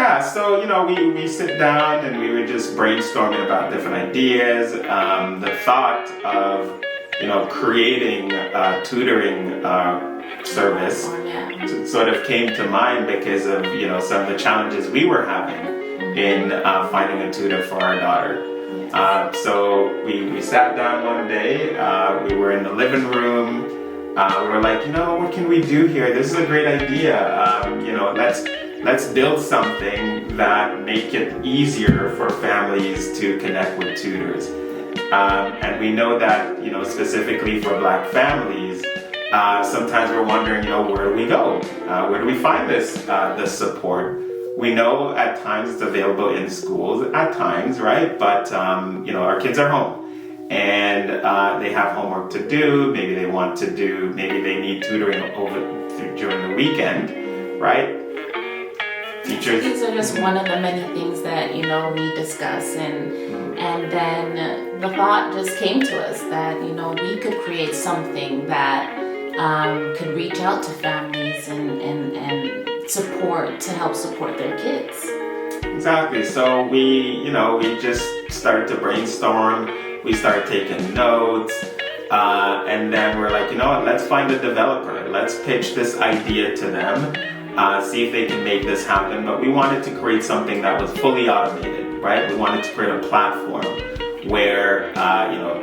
Yeah, so, we sit down and we were just brainstorming about different ideas. The thought of, creating a tutoring service sort of came to mind because of, some of the challenges we were having in finding a tutor for our daughter. So we sat down one day, we were in the living room, we were like, what can we do here? This is a great idea. Let's build something that make it easier for families to connect with tutors. And we know that, specifically for Black families, sometimes we're wondering, where do we go? Where do we find this support? We know at times it's available in schools, at times, right? But, our kids are home and they have homework to do. Maybe they need tutoring during the weekend, right? Teachers. These are just one of the many things that, we discuss. And then the thought just came to us that, we could create something that could reach out to families and to help support their kids. Exactly. So we just started to brainstorm. We started taking notes, and then we're like, let's find a developer. Let's pitch this idea to them, see if they can make this happen. But we wanted to create something that was fully automated, right? We wanted to create a platform where,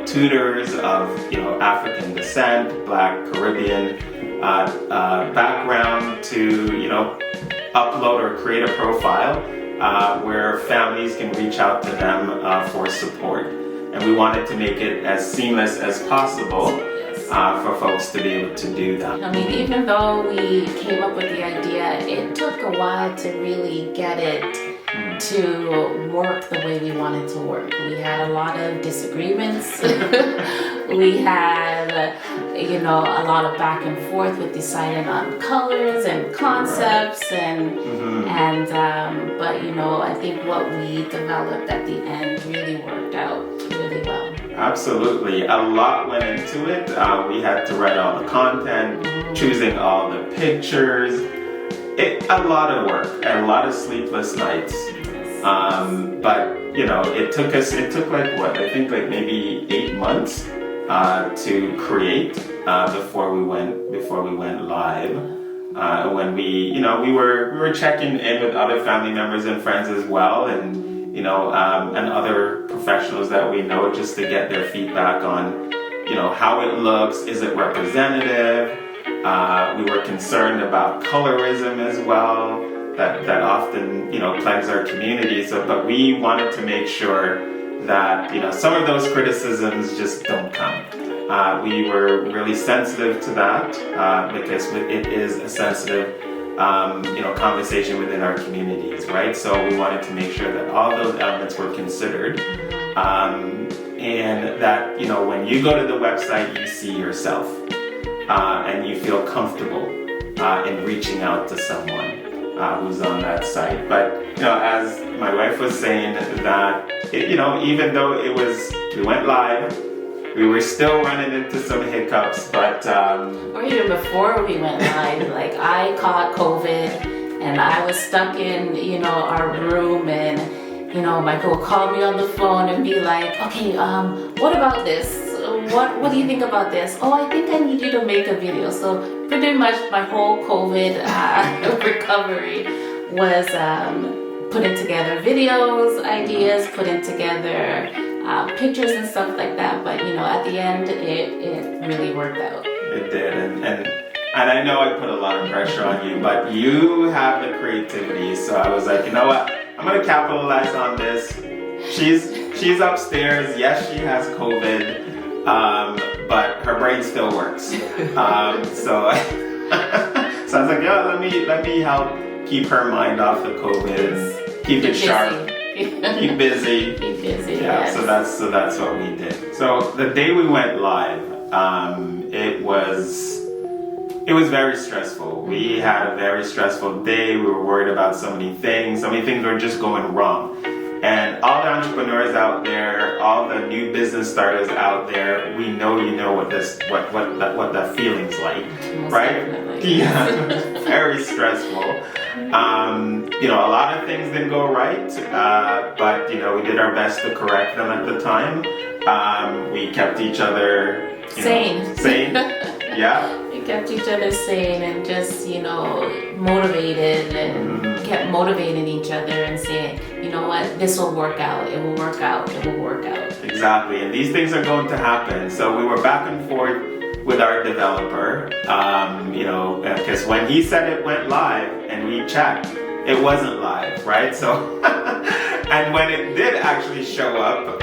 tutors of, African descent, Black, Caribbean, background to, upload or create a profile where families can reach out to them for support. And we wanted to make it as seamless as possible for folks to be able to do that. I mean, even though we came up with the idea, it took a while to really get it to work the way we wanted to work. We had a lot of disagreements. We had, a lot of back and forth with deciding on colors and concepts but I think what we developed at the end really worked out really well. Absolutely. A lot went into it. We had to write all the content, choosing all the pictures. A lot of work and a lot of sleepless nights. But it took maybe 8 months to create before we went live. When we were checking in with other family members and friends as well, and and other professionals that we know, just to get their feedback on how it looks. Is it representative? We were concerned about colorism as well. That often, plagues our communities. But we wanted to make sure that, some of those criticisms just don't come. We were really sensitive to that because it is a sensitive, conversation within our communities, right? So we wanted to make sure that all those elements were considered, and that, when you go to the website, you see yourself, and you feel comfortable in reaching out to someone who's on that site. But as my wife was saying, that even though we went live, we were still running into some hiccups, but or even before we went live, like I caught COVID and I was stuck in our room, and Michael would call me on the phone and be like, okay, what about this? What do you think about this? Oh, I think I need you to make a video. So pretty much my whole COVID recovery was putting together videos, ideas, putting together pictures and stuff like that. But at the end, it really worked out. It did, and I know I put a lot of pressure on you, but you have the creativity. So I was like, you know what? I'm gonna capitalize on this. She's upstairs. Yes, she has COVID. But her brain still works. So I was like, yeah, let me help keep her mind off the COVID, keep it sharp, keep busy. Keep busy. Yeah. Yes. So that's what we did. So the day we went live, it was very stressful. We had a very stressful day. We were worried about so many things. So many things were just going wrong. And all the entrepreneurs out there, all the new business starters out there, we know what that feeling's like, Most right? Definitely. days. Yeah, very stressful. You know, a lot of things didn't go right, but you know, we did our best to correct them at the time. We kept each other Sane. Sane. Yeah. We kept each other sane and just, you know, motivated and kept motivating each other and saying, you know what, this will work out. It will work out. It will work out. Exactly, and these things are going to happen. So we were back and forth with our developer, you know, because when he said it went live and we checked, it wasn't live, right? So, and when it did actually show up,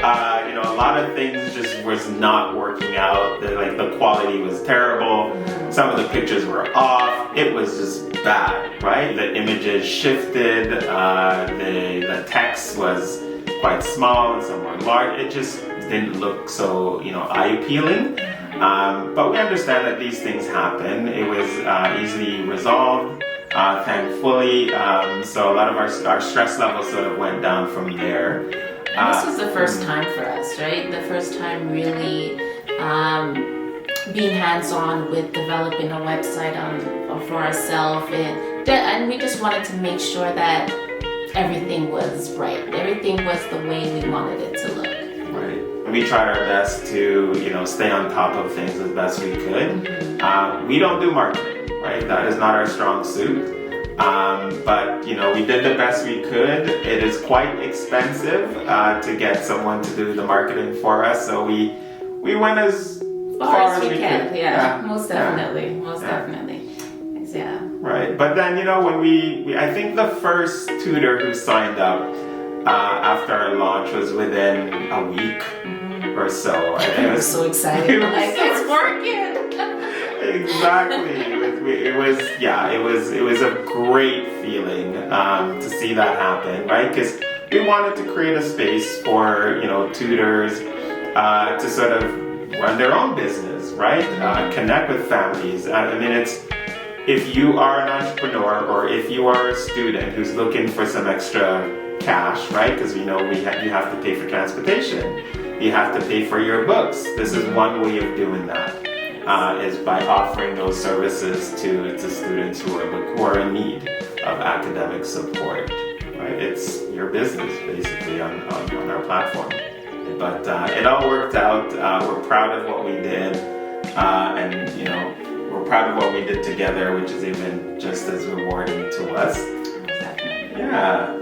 you know, a lot of things just was not working out. The quality was terrible. Some of the pictures were off. It was just bad, right? The images shifted. The text was quite small and some were large. It just didn't look so, you know, eye-appealing. But we understand that these things happen. It was easily resolved, thankfully. So a lot of our stress levels sort of went down from there. And this was the first time for us, right? The first time really being hands-on with developing a website for ourselves. And we just wanted to make sure that everything was right. Everything was the way we wanted it to look. Right. And we tried our best to, you know, stay on top of things as best we could. We don't do marketing, right? That is not our strong suit. But, you know, we did the best we could. It is quite expensive to get someone to do the marketing for us. So we went as far as we could. Yeah, most definitely. Most definitely. Yeah. Right. But then, you know, when we I think the first tutor who signed up after our launch was within a week or so. And I was so excited. It's working. Exactly. It was a great feeling to see that happen, right? Because we wanted to create a space for, you know, tutors to sort of run their own business, right? Connect with families. I mean, if you are an entrepreneur or if you are a student who's looking for some extra cash, right? Because we know you have to pay for transportation. You have to pay for your books. This is one way of doing that, is by offering those services to students who are in need of academic support, right? It's your business, basically, on our platform. But it all worked out. We're proud of what we did. And, you know, we're proud of what we did together, which is even just as rewarding to us. Definitely. Yeah.